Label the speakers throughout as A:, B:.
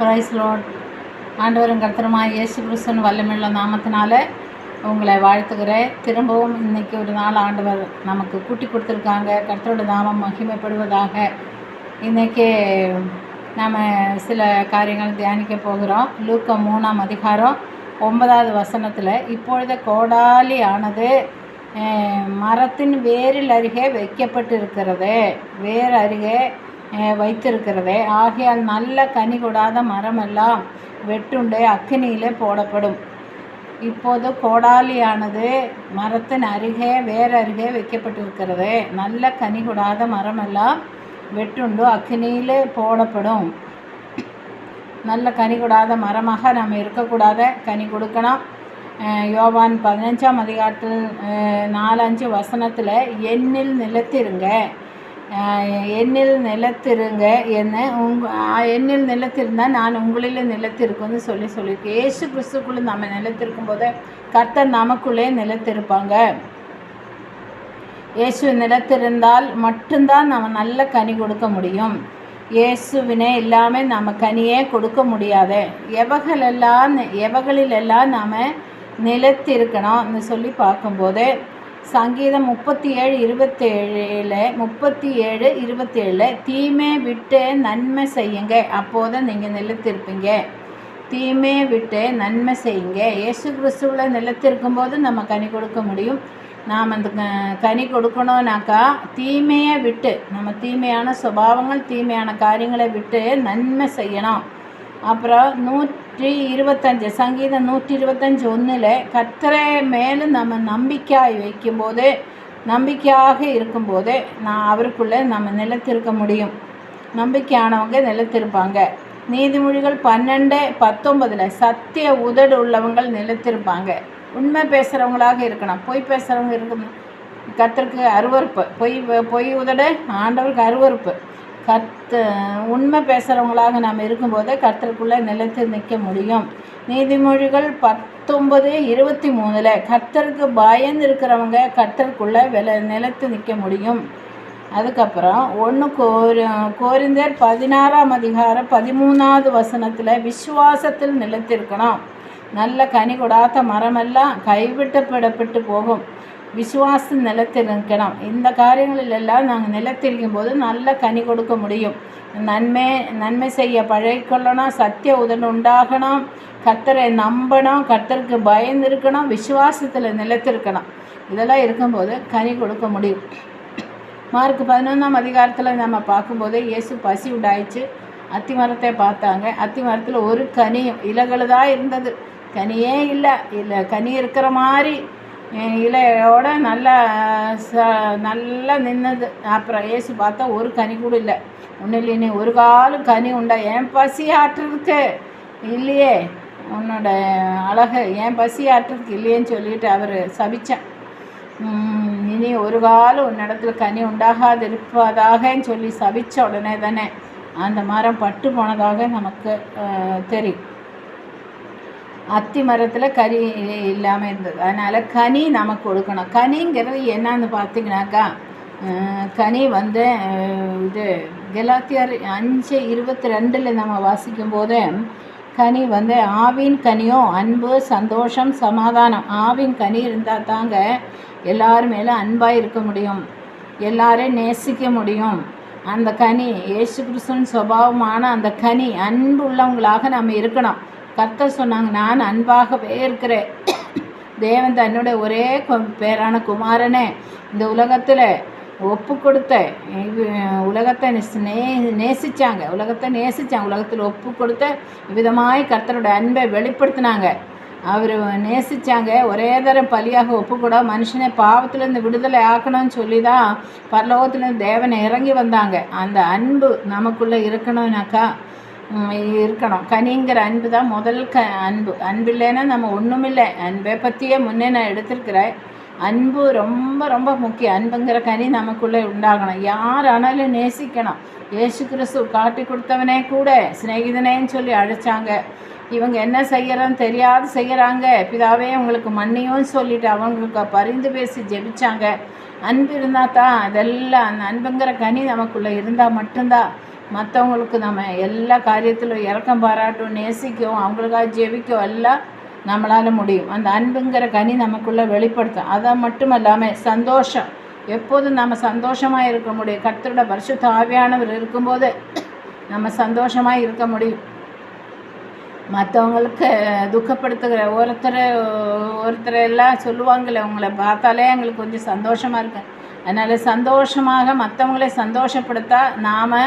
A: Price Lord. ஆண்டவரும் கர்த்தருமாய் இயேசு கிறிஸ்துவின் வல்லமையுள்ள நாமத்தினால உங்களை வாழ்த்துகிறேன். திரும்பவும் இன்றைக்கி ஒரு நாள் ஆண்டவர் நமக்கு கூட்டி கொடுத்துருக்காங்க. கர்த்தரோட நாமம் மகிமைப்படுவதாக. இன்றைக்கி நாம் சில காரியங்கள் தியானிக்க போகிறோம். லூக்கா 3ஆம் அதிகாரம் 9வது வசனத்தில், இப்பொழுது கோடாலி ஆனது மரத்தின் வேரில் அருகே வைக்கப்பட்டிருக்கிறது, வேர் அருகே வைத்திருக்கிறதே, ஆகையால் நல்ல கனி கொடாத மரமெல்லாம் வெட்டுண்டு அக்கினியிலே போடப்படும். இப்போது கோடாலியானது மரத்தின் அருகே வேர் அருகே வைக்கப்பட்டிருக்கிறது, நல்ல கனி கொடாத மரமெல்லாம் வெட்டுண்டு அக்கினியிலே போடப்படும். நல்ல கனி கொடாத மரமாக நம்ம இருக்கக்கூடாத, கனி கொடுக்கணும். யோவான் 15ஆம் அதிகாரத்தில் 4-5 வசனத்தில், என்னில் நிலைத்திருங்க, என்னில் நிலைத்திருங்க, என்னில் நிலைத்திருந்தால் நான் உங்களில் நிலைத்திருக்குன்னு சொல்லியிருக்கு. இயேசு கிறிஸ்துக்குள்ளே நம்ம நிலைத்திருக்கும் போது கர்த்தர் நமக்குள்ளே நிலைத்திருப்பாங்க. இயேசு நிலைத்திருந்தால் மட்டும்தான் நம்ம நல்ல கனி கொடுக்க முடியும். இயேசுவினே இல்லாமல் நம்ம கனியே கொடுக்க முடியாது. எவைகளிலெல்லாம் நாம் நிலைத்திருக்கணும்னு சொல்லி பார்க்கும்போது, சங்கீதம் 37:27 தீமை விட்டு நன்மை செய்யுங்க, அப்போது நீங்கள் நிலைத்திருப்பீங்க. தீமை விட்டு நன்மை செய்யுங்க. இயேசு கிறிஸ்துவில் நிலைத்திருக்கும்போது நம்ம கனி கொடுக்க முடியும். நாம் அந்த கனி கொடுக்கணும்னாக்கா தீமையை விட்டு, நம்ம தீமையான சுபாவங்கள், தீமையான காரியங்களை விட்டு நன்மை செய்யணும். அப்புறம் 125 சங்கீதம் 125:1 கர்த்தரை மேலும் நம்ம நம்பிக்கையாக இருக்கும்போது அவருக்குள்ளே நம்ம நிலைத்திருக்க முடியும். நம்பிக்கையானவங்க நிலைத்திருப்பாங்க. நீதிமொழிகள் 12:19 சத்திய உதடு உள்ளவங்கள் நிலைத்திருப்பாங்க. உண்மை பேசுகிறவங்களாக இருக்கணும். பொய் பேசுகிறவங்க இருக்கணும். கர்த்தருக்கு அருவருப்பு. பொய் உதடு ஆண்டவருக்கு அருவருப்பு. உண்மை பேசுகிறவங்களாக நாம் இருக்கும்போது கர்த்தருக்குள்ளே நிலைத்து நிற்க முடியும். நீதிமொழிகள் 19:23 கர்த்தருக்கு பயந்து இருக்கிறவங்க கர்த்தருக்குள்ளே நிலைத்து நிற்க முடியும். அதுக்கப்புறம் 1 கோரிந்தியர் 16ஆம் அதிகாரம் 13வது வசனத்தில், விசுவாசத்தில் நிலைத்திருக்கணும். நல்ல கனி கொடாத மரமெல்லாம் கைவிட்டப்பட்டு போகும். விசுவாசம் நிலைத்திருக்கணும். இந்த காரியங்களிலெல்லாம் நாங்கள் நிலைத்திருக்கும் போது நல்ல கனி கொடுக்க முடியும். நன்மை செய்ய பழகிக்கொள்ளணும். சத்திய உதடு உண்டாகணும். கர்த்தரை நம்பணும். கர்த்தருக்கு பயந்து இருக்கணும். விசுவாசத்தில் நிலைத்திருக்கணும். இதெல்லாம் இருக்கும்போது கனி கொடுக்க முடியும். மார்க் 11ஆம் அதிகாரத்தில் நம்ம பார்க்கும்போது, இயேசு பசி உண்டாயிடுச்சு. அத்தி மரத்தை பார்த்தாங்க. அத்தி மரத்தில் ஒரு கனியும் இலைகள்தான் இருந்தது, கனியே இல்லை. கனி இருக்கிற மாதிரி இலையோட நல்லா நின்னது. அப்புறம் இயேசு பார்த்தா ஒரு கனி கூட இல்லை. ஒன்றும் இல்லை, நீ ஒரு காலம் கனி உண்டா? என் பசி ஆற்றுறதுக்கு இல்லையே, உன்னோட அழகு என் பசி ஆற்றுறதுக்கு இல்லையேன்னு சொல்லிட்டு அவர் சபித்தான். இனி ஒரு காலம் உன்னிடத்துல கனி உண்டாகாது இருப்பதாகன்னு சொல்லி சபித்த உடனே தானே அந்த மரம் பட்டு போனதாக நமக்கு தெரியும். அத்தி மரத்தில் கனி இல்லாமல் இருந்தது. அதனால் கனி நமக்கு கொடுக்கணும். கனிங்கிறது என்னன்னு பார்த்தீங்கன்னாக்கா, கனி இது கலாத்தியர் 5:22 நம்ம வாசிக்கும்போது, கனி ஆவின் கனியோ அன்பு, சந்தோஷம், சமாதானம். ஆவின் கனி இருந்தால் தாங்க எல்லாரும் மேலே அன்பாக இருக்க முடியும், எல்லாரையும் நேசிக்க முடியும். அந்த கனி இயேசு கிறிஸ்துவின் சுபாவமான அந்த கனி, அன்பு உள்ளவங்களாக நம்ம இருக்கணும். கர்த்தர் சொன்னாங்க, நான் அன்பாகவே இருக்கிறேன். தேவன் தன்னுடைய ஒரே பேரான குமாரனே இந்த உலகத்தில் ஒப்பு கொடுத்த, உலகத்தை நேசித்தாங்க. உலகத்தில் ஒப்பு கொடுத்த விதமாய் கர்த்தருடைய அன்பை வெளிப்படுத்தினாங்க. அவர் நேசித்தாங்க. ஒரே தரம் பலியாக ஒப்பு கூட மனுஷனை பாவத்திலேருந்து விடுதலை ஆக்கணும்னு சொல்லி தான் பரலோகத்துலேருந்து தேவனை இறங்கி வந்தாங்க. அந்த அன்பு நமக்குள்ளே இருக்கணும்னாக்கா இருக்கணும். கனிங்கிற அன்பு தான் முதல் அன்பு இல்லைன்னா நம்ம ஒன்றுமில்லை. அன்பை பற்றியே முன்னே நான் எடுத்திருக்கிறேன். அன்பு ரொம்ப ரொம்ப முக்கியம். அன்புங்கிற கனி நமக்குள்ளே உண்டாகணும். யாரானாலும் நேசிக்கணும். இயேசு கிறிஸ்து காட்டி கொடுத்தவனே கூட சிநேகிதனேன்னு சொல்லி அழைச்சாங்க. இவங்க என்ன செய்கிறோன்னு தெரியாது செய்கிறாங்க, பிதாவே உங்களுக்கு மன்னியும் சொல்லிட்டு அவங்களுக்கு பரிந்து பேசி ஜெபிச்சாங்க. அன்பு இருந்தால் தான் அதெல்லாம், அந்த அன்புங்கிற கனி நமக்குள்ளே இருந்தால் மட்டும்தான் மற்றவங்களுக்கு நம்ம எல்லா காரியத்திலும் இரக்கம் பாராட்டும், நேசிக்கும், அவங்களுக்காக ஜெபிக்கும், எல்லாம் நம்மளால் முடியும். அந்த அன்புங்கிற கனி நமக்குள்ளே வெளிப்படுத்தும். அதை மட்டும் இல்லாமல் சந்தோஷம், எப்போதும் நம்ம சந்தோஷமாக இருக்க முடியும். கர்த்தரோட பரிசுத்த ஆவியானவர் இருக்கும்போது நம்ம சந்தோஷமாக இருக்க முடியும். மற்றவங்களுக்கு துக்கப்படுத்துகிற ஒருத்தர் எல்லாம் சொல்லுவாங்களே, உங்களை பார்த்தாலே எங்களுக்கு கொஞ்சம் சந்தோஷமாக இருக்கு. அதனால் சந்தோஷமாக மற்றவங்களே சந்தோஷப்படுத்த நாம்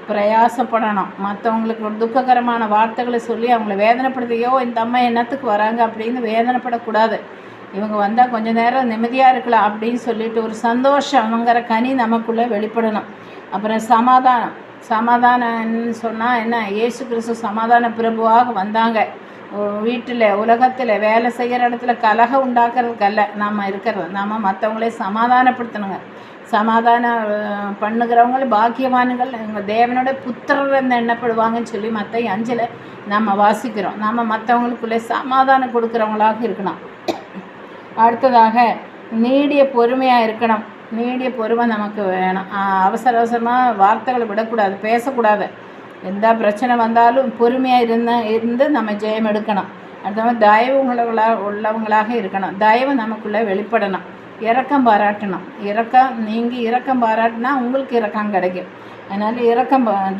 A: பிரயாசப்படணும். மற்றவங்களுக்கு ஒரு துக்ககரமான வார்த்தைகளை சொல்லி அவங்கள வேதனைப்படுத்தியோ, இந்த அம்மா என்னத்துக்கு வராங்க அப்படின்னு வேதனைப்படக்கூடாது. இவங்க வந்தால் கொஞ்சம் நேரம் நிம்மதியாக இருக்கலாம் அப்படின்னு சொல்லிட்டு ஒரு சந்தோஷங்கிற கனி நமக்குள்ளே வெளிப்படணும். அப்புறம் சமாதானம்னு சொன்னால் என்ன, இயேசு கிறிஸ்து சமாதான பிரபுவாக வந்தாங்க. வீட்டில் உலகத்தில் வேலை செய்கிற இடத்துல கலகம் உண்டாக்குறதுக்கல்ல நம்ம இருக்கிறது, நம்ம மற்றவங்களே சமாதானப்படுத்தணுங்க. சமாதானம் பண்ணுகிறவங்களும் பாக்கியவான்கள், எங்கள் தேவனோட புத்திரர் எண்ணப்படுவாங்கன்னு சொல்லி மற்ற 5 நம்ம வாசிக்கிறோம். நம்ம மற்றவங்களுக்குள்ளே சமாதானம் கொடுக்குறவங்களாக இருக்கணும். அடுத்ததாக நீடிய பொறுமையாக இருக்கணும். நீடிய பொறுமை நமக்கு வேணும். அவசரமாக வார்த்தைகளை விடக்கூடாது, பேசக்கூடாது. எந்த பிரச்சனை வந்தாலும் பொறுமையாக இருந்து நம்ம ஜெயம் எடுக்கணும். அடுத்த தயவு உள்ளவங்களாக இருக்கணும். தயவு நமக்குள்ளே வெளிப்படணும். இரக்கம் பாராட்டணும். இரக்கம் பாராட்டினா உங்களுக்கு இரக்கம் கிடைக்கும். அதனால்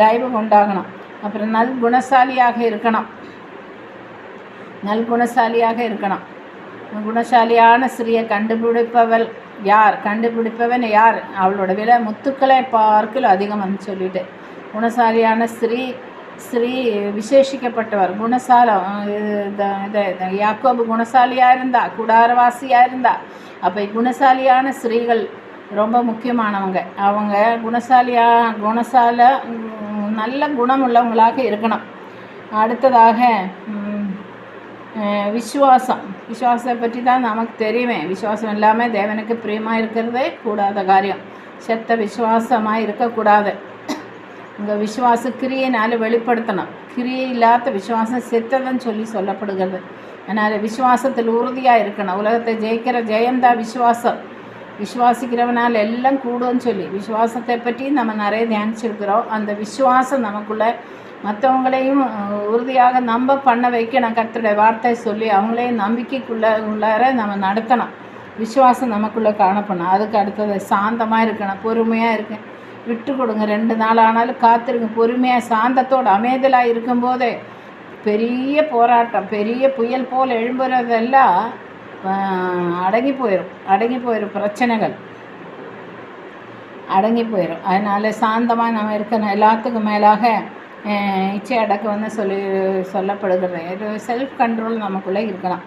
A: தயவு உண்டாகணும். அப்புறம் நல்குணசாலியாக இருக்கணும். குணசாலியான ஸ்திரியை கண்டுபிடிப்பவன் யார்? அவளோட விலை முத்துக்களை பார்க்கல அதிகம்னு சொல்லிட்டு, குணசாலியான ஸ்ரீ விசேஷிக்கப்பட்டவர். யாக்கோபு குணசாலியாக இருந்தா, கூடாரவாசியாக இருந்தா. அப்போ குணசாலியான ஸ்திரீகள் ரொம்ப முக்கியமானவங்க. அவங்க நல்ல குணம் உள்ளவங்களாக இருக்கணும். அடுத்ததாக விசுவாசத்தை பற்றி தான் நமக்கு தெரியுமே. விசுவாசம் இல்லாமல் தேவனுக்கு பிரியமாக இருக்கிறதே கூடாத காரியம். செத்த விசுவாசமாக இருக்கக்கூடாது. உங்கள் விசுவாச கிரியையினால் வெளிப்படுத்தணும். கிரியை இல்லாத விசுவாசம் செத்ததுன்னு சொல்லப்படுகிறது. அதனால் விசுவாசத்தில் உறுதியாக இருக்கணும். உலகத்தை ஜெயிக்கிற ஜெயம்தான் விசுவாசம். விசுவாசிக்கிறவனால் எல்லாம் கூடுன்னு சொல்லி விசுவாசத்தை பற்றி நம்ம நிறைய தியானிச்சிருக்கிறோம். அந்த விசுவாசம் நமக்குள்ளே மற்றவங்களையும் உறுதியாக நம்ப பண்ண வைக்கணும். கர்த்தருடைய வார்த்தை சொல்லி அவங்களையும் நம்பிக்கைக்குள்ளார நம்ம நடத்தணும். விசுவாசம் நமக்குள்ளே காணப்படணும். அதுக்கு அடுத்தது சாந்தமாக இருக்கணும், பொறுமையாக இருக்கு, விட்டு கொடுங்க. 2 நாள் ஆனாலும் காத்திருங்க. பொறுமையாக சாந்தத்தோடு அமைதலாக இருக்கும்போதே பெரிய போராட்டம், பெரிய புயல் போல் எழும்புறதெல்லாம் அடங்கி போயிடும். பிரச்சனைகள் அடங்கி போயிடும். அதனால் சாந்தமாக நம்ம இருக்கணும். எல்லாத்துக்கும் மேலாக இச்சை அடக்கம் சொல்லப்படுகிறது. செல்ஃப் கண்ட்ரோல் நமக்குள்ளே இருக்கணும்.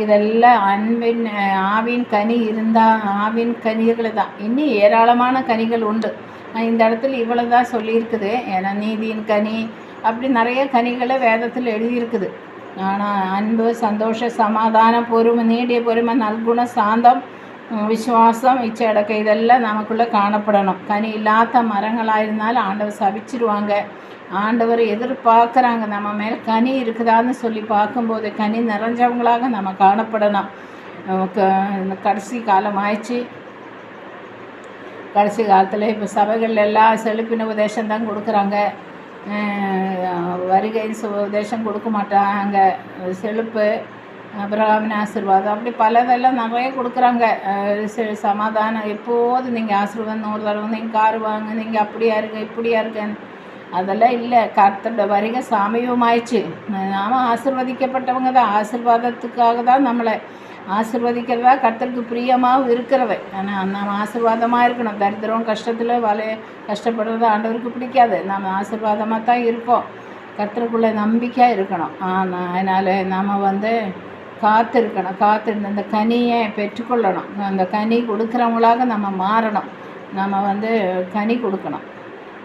A: இதெல்லாம் ஆவின் கனி இருந்தால், ஆவின் கனிகள் தான். இன்னும் ஏராளமான கனிகள் உண்டு. இந்த இடத்துல இவ்வளோ தான் சொல்லியிருக்குது. ஏன்னா நீதியின் கனி அப்படி நிறைய கனிகளை வேதத்தில் எழுதியிருக்குது. ஆனால் அன்பு, சந்தோஷம், சமாதானம், பொறுமை, நீடிய பொறுமை, நல்குணம், சாந்தம், விசுவாசம், இச்சை அடக்கம் இதெல்லாம் நமக்குள்ளே காணப்படணும். கனி இல்லாத மரங்களாக இருந்தாலும் ஆண்டவர் சபிச்சிருவாங்க. ஆண்டவர் எதிர்பார்க்குறாங்க நம்ம மேலே கனி இருக்குதான்னு சொல்லி பார்க்கும்போது கனி நிறைஞ்சவங்களாக நம்ம காணப்படணும். கடைசி காலம் ஆயிடுச்சு. கடைசி காலத்தில் இப்போ சபைகள் எல்லாம் செழிப்பின உபதேசம் தான் கொடுக்குறாங்க. வருகை உபதேசம் கொடுக்க மாட்டாங்க. செழிப்பு, அபிரகாமின் ஆசீர்வாதம், அப்படி பலதெல்லாம் நிறைய கொடுக்குறாங்க. சமாதானம், எப்போதும் நீங்கள் ஆசீர்வாதம், ஒரு தடவை நீங்கள் கார் வாங்க, நீங்கள் அப்படியா இருக்க இப்படியா இருக்கேன்னு அதெல்லாம் இல்லை. கர்த்தரோட வருகை சாமியமாயிடுச்சு. நாம் ஆசீர்வதிக்கப்பட்டவங்க தான். ஆசீர்வாதத்துக்காக தான் நம்மளை ஆசீர்வதிக்கிறதா கர்த்தருக்கு பிரியமாகவும் இருக்கிறது. ஆனால் நம்ம ஆசீர்வாதமாக இருக்கணும். தரித்திரம், கஷ்டத்தில் கஷ்டப்படுறது ஆண்டவருக்கு பிடிக்காது. நம்ம ஆசீர்வாதமாக தான் இருப்போம். கர்த்தருக்குள்ளே நம்பிக்கையாக இருக்கணும். அதனால் நம்ம காத்திருந்து அந்த கனியை பெற்றுக்கொள்ளணும். அந்த கனி கொடுக்குறவங்களாக நம்ம மாறணும். நம்ம கனி கொடுக்கணும்.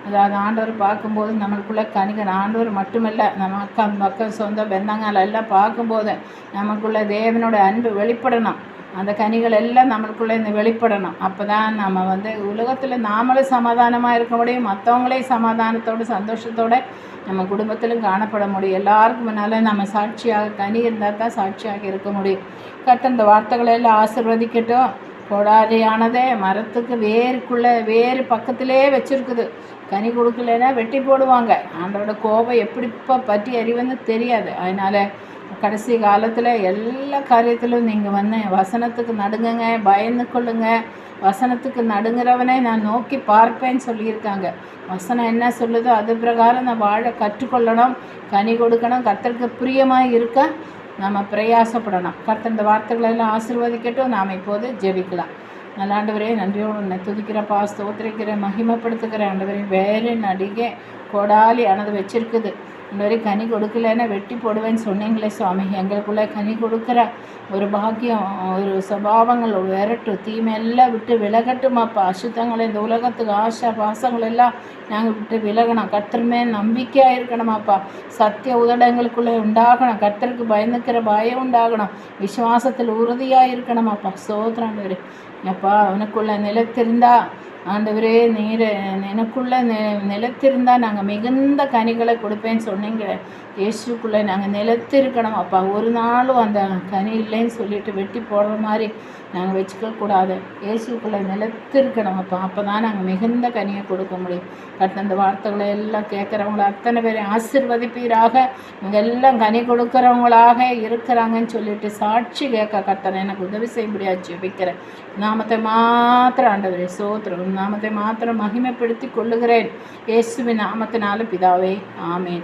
A: அதாவது ஆண்டவர் பார்க்கும்போது நம்மளுக்குள்ளே கனிகள், ஆண்டவர் மட்டுமில்லை, நம்ம மக்கள் சொந்த பெந்தங்கள் எல்லாம் பார்க்கும்போது நமக்குள்ளே தேவனோட அன்பு வெளிப்படணும். அந்த கனிகள் எல்லாம் நம்மளுக்குள்ளே வெளிப்படணும். அப்போ தான் நம்ம உலகத்தில் நாமளும் சமாதானமாக இருக்க முடியும். மற்றவங்களையும் சமாதானத்தோடு சந்தோஷத்தோடு நம்ம குடும்பத்திலும் காணப்பட முடியும். எல்லாருக்கும் முன்னால் நம்ம சாட்சியாக கனி இருந்தால் தான் சாட்சியாக இருக்க முடியும். கர்த்தர் இந்த வார்த்தைகளை எல்லாம் ஆசீர்வதிக்கட்டும். கோடாரியானதே மரத்துக்கு வேறு பக்கத்திலே வச்சுருக்குது. கனி கொடுக்கலன்னா வெட்டி போடுவாங்க. ஆண்டோட கோபம் எப்படிப்போ பற்றி அறிவுன்னு தெரியாது. அதனால் கடைசி காலத்தில் எல்லா காரியத்திலும் நீங்கள் வசனத்துக்கு நடுங்குங்க, பயந்து கொள்ளுங்க. வசனத்துக்கு நடுங்கிறவனே நான் நோக்கி பார்ப்பேன்னு சொல்லியிருக்காங்க. வசனம் என்ன சொல்லுதோ அது பிரகாரம் நான் வாழ கற்றுக்கொள்ளணும், கனி கொடுக்கணும், கர்த்தருக்கு பிரியமாக இருக்க நம்ம பிரயாசப்படணும். கர்த்தர் இந்த வார்த்தைகளெல்லாம் ஆசீர்வதிக்கட்டும். நாம் இப்போது ஜெபிக்கலாம். நல்ல ஆண்டவரே, நன்றியோடு உன்னை துதிக்கிறப்பா, ஸ்தோத்திரிக்கிறேன், மகிமைப்படுத்துகிறேன். ஆண்டவரே, வேறு நடிகை கோடாலி ஆனது வச்சிருக்குது. இந்த வரை கனி கொடுக்கலன்னா வெட்டி போடுவேன்னு சொன்னீங்களே சுவாமி. எங்களுக்குள்ளே கனி கொடுக்குற ஒரு பாக்கியம், ஒரு சுபாவங்கள் விரட்டும், தீமையெல்லாம் விட்டு விலகட்டுமாப்பா. அசுத்தங்களை, இந்த உலகத்துக்கு ஆசை பாசங்கள் எல்லாம் நாங்கள் விட்டு விலகணும். கர்த்தருமே நம்பிக்கையாக இருக்கணுமாப்பா. சத்திய உதடங்களுக்குள்ளே உண்டாகணும். கர்த்தருக்கு பயந்துக்கிற பயம் உண்டாகணும். விசுவாசத்தில் உறுதியாக இருக்கணுமாப்பா. சோதராண்டவரே அப்பா, அவனுக்குள்ளே நிலைத்திருந்தா ஆண்டவரே, நீர் எனக்குள்ளே நிலைத்திருந்தால் நாங்கள் மிகுந்த கனிகளை கொடுப்பேன்னு சொன்னீங்க. இயேசுக்குள்ளே நாங்கள் நிலைத்திருக்கணும் அப்பா. ஒரு நாளும் அந்த கனி இல்லைன்னு சொல்லிட்டு வெட்டி போடுற மாதிரி நாங்கள் வச்சுக்கக்கூடாது. இயேசுக்குள்ளே நிலைத்திருக்கணும் அப்பா. அப்போ தான் நாங்கள் மிகுந்த கனியை கொடுக்க முடியும். கர்த்தர் அந்த வார்த்தைகளை எல்லாம் கேட்குறவங்கள அத்தனை பேரை ஆசீர்வதிப்பீராக. இங்கே எல்லாம் கனி கொடுக்குறவங்களாக இருக்கிறாங்கன்னு சொல்லிட்டு சாட்சி கேட்க கர்த்தர் எனக்கு உதவி செய்யும்படியாக ஜெபிக்கிறேன். நாமத்தை மாத்திரம் ஆண்டவரே சோத்திரம், நாமத்தை மாத்திரம் மகிமைப்படுத்தி கொள்ளுகிறேன். இயேசுவின் நாமத்தினால பிதாவே, ஆமேன்.